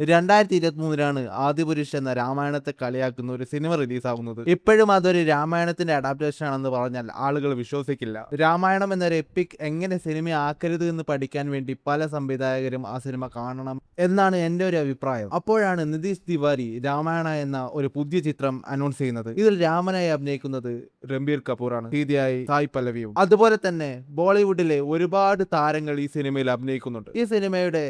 2023 ആദിപുരുഷ് എന്ന രാമായണത്തെ കളിയാക്കുന്ന ഒരു സിനിമ റിലീസാകുന്നത്. ഇപ്പോഴും അതൊരു രാമായണത്തിന്റെ അഡാപ്റ്റേഷൻ ആണെന്ന് പറഞ്ഞാൽ ആളുകൾ വിശ്വസിക്കില്ല. രാമായണം എന്നൊരു എപ്പിക് എങ്ങനെ സിനിമ ആക്കരുത് എന്ന് പഠിക്കാൻ വേണ്ടി പല സംവിധായകരും ആ സിനിമ കാണണം എന്നാണ് എൻ്റെ ഒരു അഭിപ്രായം. അപ്പോഴാണ് നിതീഷ് തിവാരി രാമായണ എന്ന ഒരു പുതിയ ചിത്രം അനൗൺസ് ചെയ്യുന്നത്. ഇതിൽ രാമനായി അഭിനയിക്കുന്നത് രൺബീർ കപൂറാണ്, സീതയായി സായ് പല്ലവിയും. അതുപോലെ തന്നെ ബോളിവുഡിലെ ഒരുപാട് താരങ്ങൾ ഈ സിനിമയിൽ അഭിനയിക്കുന്നുണ്ട്. ഈ സിനിമയുടെ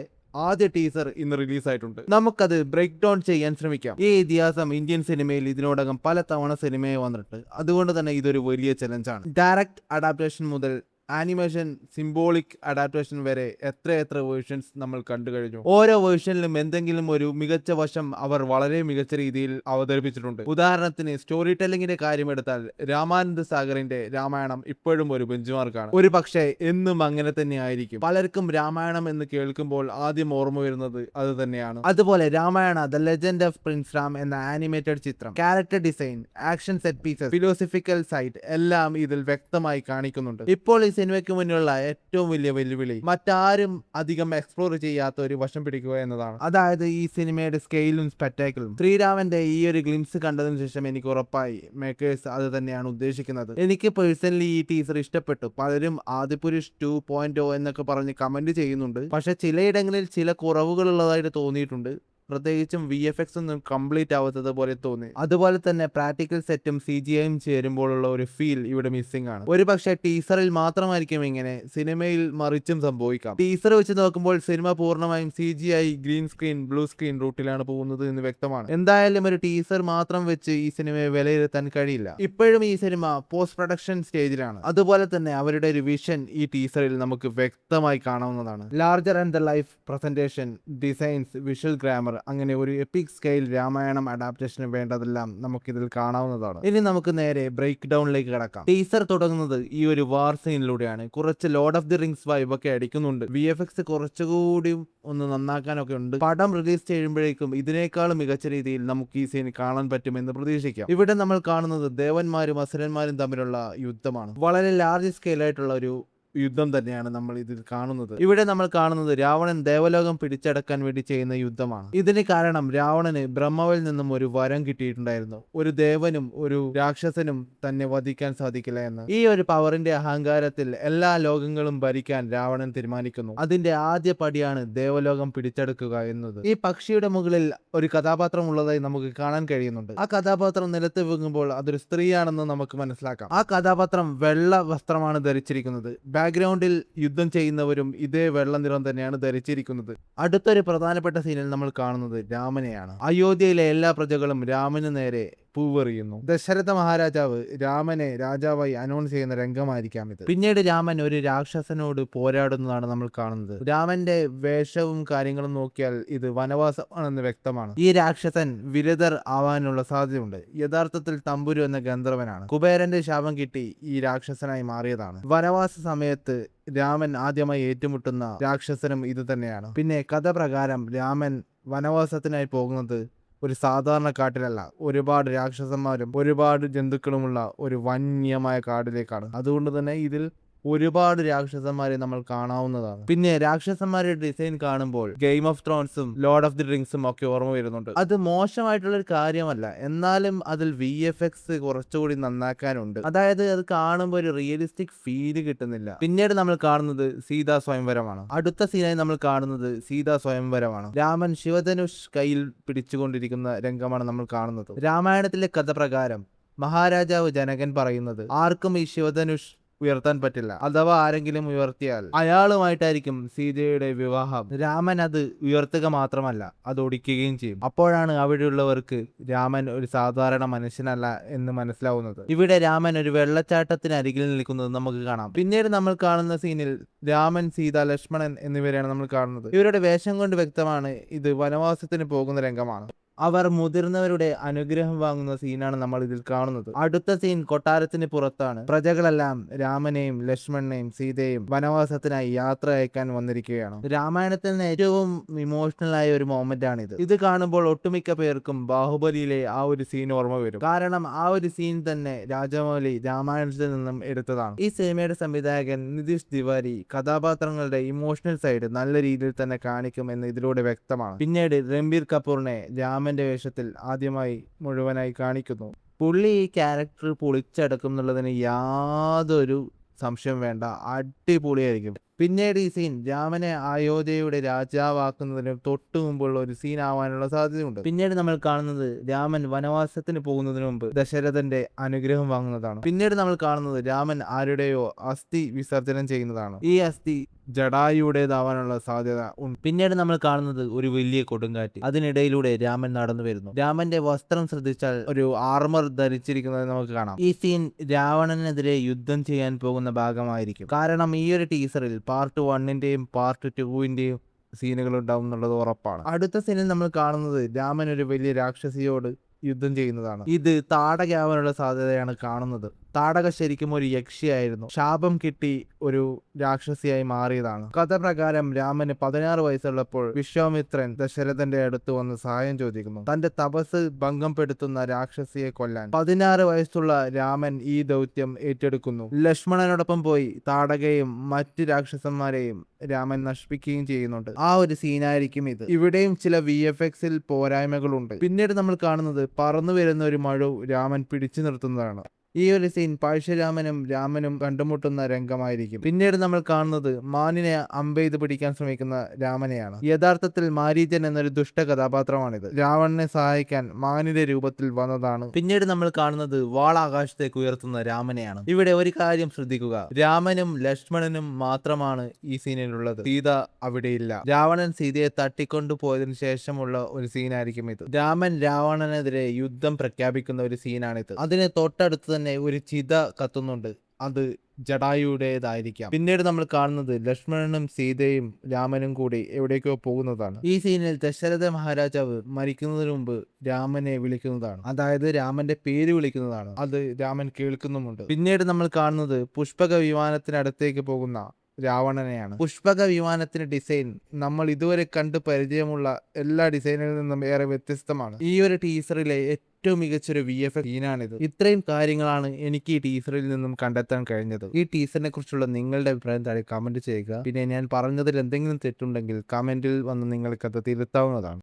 ആദ്യ ടീസർ ഇന്ന് റിലീസായിട്ടുണ്ട്. നമുക്കത് ബ്രേക്ക് ഡൗൺ ചെയ്യാൻ ശ്രമിക്കാം. ഈ ഇതിഹാസം ഇന്ത്യൻ സിനിമയിൽ ഇതിനോടകം പല തവണ സിനിമയെ വന്നിട്ട്, അതുകൊണ്ട് തന്നെ ഇതൊരു വലിയ ചലഞ്ചാണ്. ഡയറക്റ്റ് അഡാപ്റ്റേഷൻ മുതൽ ആനിമേഷൻ, സിംബോളിക് അഡാപ്റ്റേഷൻ വരെ എത്ര വേർഷൻസ് നമ്മൾ കണ്ടു കഴിഞ്ഞു. ഓരോ വേർഷനിലും എന്തെങ്കിലും ഒരു മികച്ച വശം അവർ വളരെ മികച്ച രീതിയിൽ അവതരിപ്പിച്ചിട്ടുണ്ട്. ഉദാഹരണത്തിന് സ്റ്റോറി ടെല്ലിങ്ങിന്റെ കാര്യമെടുത്താൽ രാമാനന്ദ സാഗറിന്റെ രാമായണം ഇപ്പോഴും ഒരു ബെഞ്ച് മാർക്കാണ്. ഒരു പക്ഷേ എന്നും അങ്ങനെ തന്നെ ആയിരിക്കും. പലർക്കും രാമായണം എന്ന് കേൾക്കുമ്പോൾ ആദ്യം ഓർമ്മ വരുന്നത് അത് തന്നെയാണ്. അതുപോലെ Ramayana the legend of prince Ram എന്ന ആനിമേറ്റഡ് ചിത്രം, character design, action set pieces, philosophical side എല്ലാം ഇതിൽ വ്യക്തമായി കാണിക്കുന്നുണ്ട്. ഇപ്പോൾ ഈ സിനിമയ്ക്ക് മുന്നിലുള്ള ഏറ്റവും വലിയ വെല്ലുവിളി മറ്റാരും അധികം എക്സ്പ്ലോർ ചെയ്യാത്ത ഒരു വശം പിടിക്കുക എന്നതാണ്. അതായത് ഈ സിനിമയുടെ സ്കെയിലും സ്പെക്ടാക്കിളും. ശ്രീരാമന്റെ ഈ ഒരു ഗ്ലിംസ് കണ്ടതിന് ശേഷം എനിക്ക് ഉറപ്പായി മേക്കേഴ്സ് അത് തന്നെയാണ് ഉദ്ദേശിക്കുന്നത്. എനിക്ക് പേഴ്സണലി ഈ ടീസർ ഇഷ്ടപ്പെട്ടു. പലരും ആദിപുരുഷ് 2.0 എന്നൊക്കെ പറഞ്ഞ് കമന്റ് ചെയ്യുന്നുണ്ട്. പക്ഷെ ചിലയിടങ്ങളിൽ ചില കുറവുകൾ ഉള്ളതായിട്ട് തോന്നിയിട്ടുണ്ട്. പ്രത്യേകിച്ചും VFX ഒന്നും കംപ്ലീറ്റ് ആവാത്തത് പോലെ തോന്നി. അതുപോലെ തന്നെ പ്രാക്ടിക്കൽ സെറ്റും CGIയും ചേരുമ്പോഴുള്ള ഒരു ഫീൽ ഇവിടെ മിസ്സിംഗ് ആണ്. ഒരു പക്ഷേ ടീസറിൽ മാത്രമായിരിക്കും ഇങ്ങനെ, സിനിമയിൽ മറിച്ചും സംഭവിക്കാം. ടീസർ വെച്ച് നോക്കുമ്പോൾ സിനിമ പൂർണ്ണമായും CGI, green screen, blue screen റൂട്ടിലാണ് പോകുന്നത് എന്ന് വ്യക്തമാണ്. എന്തായാലും ഒരു ടീസർ മാത്രം വെച്ച് ഈ സിനിമയെ വിലയിരുത്താൻ കഴിയില്ല. ഇപ്പോഴും ഈ സിനിമ പോസ്റ്റ് പ്രൊഡക്ഷൻ സ്റ്റേജിലാണ്. അതുപോലെ തന്നെ അവരുടെ ഒരു വിഷൻ ഈ ടീസറിൽ നമുക്ക് വ്യക്തമായി കാണാവുന്നതാണ്. Larger and the life presentation, designs, visual grammar, അങ്ങനെ ഒരു എപ്പിക് സ്കെയിൽ രാമായണം അഡാപ്റ്റേഷന് വേണ്ടതെല്ലാം നമുക്കിതിൽ കാണാവുന്നതാണ്. ഇനി നമുക്ക് നേരെ ബ്രേക്ക് ഡൗണിലേക്ക് കടക്കാം. ടീസർ തുടങ്ങുന്നത് ഈ ഒരു വാർ സീനിലൂടെയാണ്. കുറച്ച് Lord of the rings vibe ഒക്കെ അടിക്കുന്നുണ്ട്. VFX കുറച്ചുകൂടി ഒന്ന് നന്നാക്കാനൊക്കെ ഉണ്ട്. പടം റിലീസ് ചെയ്യുമ്പോഴേക്കും ഇതിനേക്കാളും മികച്ച രീതിയിൽ നമുക്ക് ഈ സീൻ കാണാൻ പറ്റുമെന്ന് പ്രതീക്ഷിക്കാം. ഇവിടെ നമ്മൾ കാണുന്നത് ദേവന്മാരും അസുരന്മാരും തമ്മിലുള്ള യുദ്ധമാണ്. വളരെ ലാർജ് സ്കെയിൽ ആയിട്ടുള്ള ഒരു യുദ്ധം തന്നെയാണ് നമ്മൾ ഇതിൽ കാണുന്നത്. ഇവിടെ നമ്മൾ കാണുന്നത് രാവണൻ ദേവലോകം പിടിച്ചടക്കാൻ വേണ്ടി ചെയ്യുന്ന യുദ്ധമാണ്. ഇതിന് കാരണം രാവണന് ബ്രഹ്മാവിൽ നിന്നും ഒരു വരം കിട്ടിയിട്ടുണ്ടായിരുന്നു. ഒരു ദേവനും ഒരു രാക്ഷസനും തന്നെ വധിക്കാൻ സാധിക്കില്ല എന്ന്. ഈ ഒരു പവറിന്റെ അഹങ്കാരത്തിൽ എല്ലാ ലോകങ്ങളും ഭരിക്കാൻ രാവണൻ തീരുമാനിക്കുന്നു. അതിന്റെ ആദ്യ പടിയാണ് ദേവലോകം പിടിച്ചെടുക്കുക എന്നത്. ഈ പക്ഷിയുടെ മുകളിൽ ഒരു കഥാപാത്രം ഉള്ളതായി നമുക്ക് കാണാൻ കഴിയുന്നുണ്ട്. ആ കഥാപാത്രം നിലത്ത് വീങ്ങുമ്പോൾ അതൊരു സ്ത്രീയാണെന്ന് നമുക്ക് മനസ്സിലാക്കാം. ആ കഥാപാത്രം വെള്ള വസ്ത്രമാണ് ധരിച്ചിരിക്കുന്നത്. ബാക്ക്ഗ്രൗണ്ടിൽ യുദ്ധം ചെയ്യുന്നവരും ഇതേ വെള്ള നിറം തന്നെയാണ് ധരിച്ചിരിക്കുന്നത്. അടുത്തൊരു പ്രധാനപ്പെട്ട സീനിൽ നമ്മൾ കാണുന്നത് രാമനെയാണ്. അയോധ്യയിലെ എല്ലാ പ്രജകളും രാമന് നേരെ പൂവെറിയുന്നു. ദശരഥ മഹാരാജാവ് രാമനെ രാജാവായി അനൗൺസ് ചെയ്യുന്ന രംഗമായിരിക്കാം ഇത്. പിന്നീട് രാമൻ ഒരു രാക്ഷസനോട് പോരാടുന്നതാണ് നമ്മൾ കാണുന്നത്. രാമന്റെ വേഷവും കാര്യങ്ങളും നോക്കിയാൽ ഇത് വനവാസമാണെന്ന് വ്യക്തമാണ്. ഈ രാക്ഷസൻ വിരതർ ആവാനുള്ള സാധ്യതയുണ്ട്. യഥാർത്ഥത്തിൽ തമ്പുരു എന്ന ഗന്ധർവനാണ്. കുബേരന്റെ ശാപം കിട്ടി ഈ രാക്ഷസനായി മാറിയതാണ്. വനവാസ സമയത്ത് രാമൻ ആദ്യമായി ഏറ്റുമുട്ടുന്ന രാക്ഷസനും ഇത് തന്നെയാണ്. പിന്നെ കഥ പ്രകാരം രാമൻ വനവാസത്തിനായി പോകുന്നത് ഒരു സാധാരണ കാട്ടിലല്ല, ഒരുപാട് രാക്ഷസന്മാരും ഒരുപാട് ജന്തുക്കളുമുള്ള ഒരു വന്യമായ കാടിലേക്കാണ്. അതുകൊണ്ട് തന്നെ ഇതിൽ ഒരുപാട് രാക്ഷസന്മാരെ നമ്മൾ കാണാവുന്നതാണ്. പിന്നെ രാക്ഷസന്മാരുടെ ഡിസൈൻ കാണുമ്പോൾ ഗെയിം ഓഫ് ത്രോൺസും ലോർഡ് ഓഫ് ദി റിംഗ്സും ഒക്കെ ഓർമ്മ വരുന്നുണ്ട്. അത് മോശമായിട്ടുള്ള ഒരു കാര്യമല്ല, എന്നാലും അതിൽ VFX കുറച്ചുകൂടി നന്നാക്കാനുണ്ട്. അതായത് അത് കാണുമ്പോൾ ഒരു റിയലിസ്റ്റിക് ഫീല് കിട്ടുന്നില്ല. പിന്നീട് നമ്മൾ കാണുന്നത് സീതാ സ്വയംവരമാണ്. അടുത്ത സീനായി നമ്മൾ കാണുന്നത് സീതാ സ്വയംവരമാണ്. രാമൻ ശിവധനുഷ് കയ്യിൽ പിടിച്ചുകൊണ്ടിരിക്കുന്ന രംഗമാണ് നമ്മൾ കാണുന്നത്. രാമായണത്തിലെ കഥ പ്രകാരം മഹാരാജാവ് ജനകൻ പറയുന്നത് ആർക്കും ഈ ശിവധനുഷ് ഉയർത്താൻ പറ്റില്ല. അഥവാ ആരെങ്കിലും ഉയർത്തിയാൽ അയാളുമായിട്ടായിരിക്കും സീതയുടെ വിവാഹം. രാമൻ അത് ഉയർത്തുക മാത്രമല്ല, അത് ഒടിക്കുകയും ചെയ്യും. അപ്പോഴാണ് അവിടെയുള്ളവർക്ക് രാമൻ ഒരു സാധാരണ മനുഷ്യനല്ല എന്ന് മനസ്സിലാവുന്നത്. ഇവിടെ രാമൻ ഒരു വെള്ളച്ചാട്ടത്തിന് അരികിൽ നിൽക്കുന്നത് നമുക്ക് കാണാം. പിന്നീട് നമ്മൾ കാണുന്ന സീനിൽ രാമൻ, സീത, ലക്ഷ്മണൻ എന്നിവരെയാണ് നമ്മൾ കാണുന്നത്. ഇവരുടെ വേഷം കൊണ്ട് വ്യക്തമാണ് ഇത് വനവാസത്തിന് പോകുന്ന രംഗമാണ്. അവർ മുതിർന്നവരുടെ അനുഗ്രഹം വാങ്ങുന്ന സീനാണ് നമ്മൾ ഇതിൽ കാണുന്നത്. അടുത്ത സീൻ കൊട്ടാരത്തിന് പുറത്താണ്. പ്രജകളെല്ലാം രാമനെയും ലക്ഷ്മണനെയും സീതയെയും വനവാസത്തിനായി യാത്ര അയക്കാൻ വന്നിരിക്കുകയാണ്. രാമായണത്തിൽ നിന്ന് ഏറ്റവും ഇമോഷണൽ ആയ ഒരു മൊമെന്റ് ആണിത്. ഇത് കാണുമ്പോൾ ഒട്ടുമിക്ക പേർക്കും ബാഹുബലിയിലെ ആ ഒരു സീൻ ഓർമ്മ വരും. കാരണം ആ ഒരു സീൻ തന്നെ രാജമൗലി രാമായണത്തിൽ നിന്നും എടുത്തതാണ്. ഈ സിനിമയുടെ സംവിധായകൻ നിതീഷ് തിവാരി കഥാപാത്രങ്ങളുടെ ഇമോഷണൽ സൈഡ് നല്ല രീതിയിൽ തന്നെ കാണിക്കുമെന്ന് ഇതിലൂടെ വ്യക്തമാണ്. പിന്നീട് രൺബീർ കപൂറിനെ രാമന്റെ വേഷത്തിൽ ആദ്യമായി മുഴുവനായി കാണിക്കുന്നു. പുള്ളി ഈ ക്യാരക്ടർ പൊളിച്ചടക്കും എന്നുള്ളതിന് യാതൊരു സംശയം വേണ്ട. അടിപൊളിയായിരിക്കും. പിന്നീട് ഈ സീൻ രാമനെ അയോധ്യയുടെ രാജാവാക്കുന്നതിന് തൊട്ടു മുമ്പുള്ള ഒരു സീൻ ആവാനുള്ള സാധ്യതയുണ്ട്. പിന്നീട് നമ്മൾ കാണുന്നത് രാമൻ വനവാസത്തിന് പോകുന്നതിന് മുമ്പ് ദശരഥന്റെ അനുഗ്രഹം വാങ്ങുന്നതാണ്. പിന്നീട് നമ്മൾ കാണുന്നത് രാമൻ ആരുടെയോ അസ്ഥി വിസർജനം ചെയ്യുന്നതാണ്. ഈ അസ്ഥി ജടായുടേതാവാനുള്ള സാധ്യത ഉണ്ട്. പിന്നീട് നമ്മൾ കാണുന്നത് ഒരു വലിയ കൊടുങ്കാറ്റ്. അതിനിടയിലൂടെ രാമൻ നടന്നു വരുന്നു. രാമന്റെ വസ്ത്രം ശ്രദ്ധിച്ചാൽ ഒരു ആർമർ ധരിച്ചിരിക്കുന്നത് നമുക്ക് കാണാം. ഈ സീൻ രാവണനെതിരെ യുദ്ധം ചെയ്യാൻ പോകുന്ന ഭാഗമായിരിക്കും. കാരണം ഈ ഒരു ടീസറിൽ പാർട്ട് 1-ന്റെയും പാർട്ട് 2-ന്റെയും സീനുകൾ ഉണ്ടാവും എന്നുള്ളത് ഉറപ്പാണ്. അടുത്ത സീനിൽ നമ്മൾ കാണുന്നത് രാമൻ ഒരു വലിയ രാക്ഷസിയോട് യുദ്ധം ചെയ്യുന്നതാണ്. ഇത് താടകയാവാനുള്ള സാധ്യതയാണ് കാണുന്നത്. താടക ശരിക്കും ഒരു യക്ഷിയായിരുന്നു. ശാപം കിട്ടി ഒരു രാക്ഷസിയായി മാറിയതാണ്. കഥ പ്രകാരം രാമന് 16 വയസ്സുള്ളപ്പോൾ വിശ്വാമിത്രൻ ദശരഥന്റെ അടുത്ത് വന്ന് സഹായം ചോദിക്കുന്നു. തന്റെ തപസ് ഭംഗപ്പെടുത്തുന്ന രാക്ഷസിയെ കൊല്ലാൻ 16 വയസ്സുള്ള രാമൻ ഈ ദൗത്യം ഏറ്റെടുക്കുന്നു. ലക്ഷ്മണനോടൊപ്പം പോയി താടകയും മറ്റ് രാക്ഷസന്മാരെയും രാമൻ നശിപ്പിക്കുകയും ചെയ്യുന്നുണ്ട്. ആ ഒരു സീനായിരിക്കും ഇത്. ഇവിടെയും ചില VFX-ൽ പോരായ്മകളുണ്ട്. പിന്നീട് നമ്മൾ കാണുന്നത് പറന്നു വരുന്ന ഒരു മഴു രാമൻ പിടിച്ചു നിർത്തുന്നതാണ്. ഈ ഒരു സീൻ പഴശ്ശിരാമനും രാമനും കണ്ടുമുട്ടുന്ന രംഗമായിരിക്കും. പിന്നീട് നമ്മൾ കാണുന്നത് മാനിനെ അമ്പെയ്ത് പിടിക്കാൻ ശ്രമിക്കുന്ന രാമനെയാണ്. യഥാർത്ഥത്തിൽ മാരീചൻ എന്നൊരു ദുഷ്ട കഥാപാത്രമാണിത്. രാവണനെ സഹായിക്കാൻ മാനിന്റെ രൂപത്തിൽ വന്നതാണ്. പിന്നീട് നമ്മൾ കാണുന്നത് വാൾ ആകാശത്തേക്ക് ഉയർത്തുന്ന രാമനെയാണ്. ഇവിടെ ഒരു കാര്യം ശ്രദ്ധിക്കുക, രാമനും ലക്ഷ്മണനും മാത്രമാണ് ഈ സീനിലുള്ളത്. സീത അവിടെയില്ല. രാവണൻ സീതയെ തട്ടിക്കൊണ്ടു പോയതിനു ശേഷമുള്ള ഒരു സീനായിരിക്കും ഇത്. രാമൻ രാവണനെതിരെ യുദ്ധം പ്രഖ്യാപിക്കുന്ന ഒരു സീനാണിത്. അതിന് തൊട്ടടുത്ത് തന്നെ ഒരു ചിത കത്തുന്നുണ്ട്. അത് ജടായുടേതായിരിക്കാം. പിന്നീട് നമ്മൾ കാണുന്നത് ലക്ഷ്മണനും സീതയും രാമനും കൂടി എവിടേക്കോ പോകുന്നതാണ്. ഈ സീനിൽ ദശരഥ മഹാരാജാവ് മരിക്കുന്നതിന് മുമ്പ് രാമനെ വിളിക്കുന്നതാണ്. അതായത് രാമന്റെ പേര് വിളിക്കുന്നതാണ്. അത് രാമൻ കേൾക്കുന്നുമുണ്ട്. പിന്നീട് നമ്മൾ കാണുന്നത് പുഷ്പക വിമാനത്തിനടുത്തേക്ക് പോകുന്ന രാവണനെയാണ്. പുഷ്പക വിമാനത്തിന്റെ ഡിസൈൻ നമ്മൾ ഇതുവരെ കണ്ട് പരിചയമുള്ള എല്ലാ ഡിസൈനിൽ നിന്നും ഏറെ വ്യത്യസ്തമാണ്. ഈ ഒരു ടീസറിലെ ഏറ്റവും മികച്ചൊരു VFX സീനാണിത്. ഇത്രയും കാര്യങ്ങളാണ് എനിക്ക് ഈ ടീസറിൽ നിന്നും കണ്ടെത്താൻ കഴിഞ്ഞത്. ഈ ടീസറിനെ കുറിച്ചുള്ള നിങ്ങളുടെ അഭിപ്രായം താഴെ കമന്റ് ചെയ്യുക. പിന്നെ ഞാൻ പറഞ്ഞതിൽ എന്തെങ്കിലും തെറ്റുണ്ടെങ്കിൽ കമന്റിൽ വന്ന് നിങ്ങൾക്കത് തിരുത്താവുന്നതാണ്.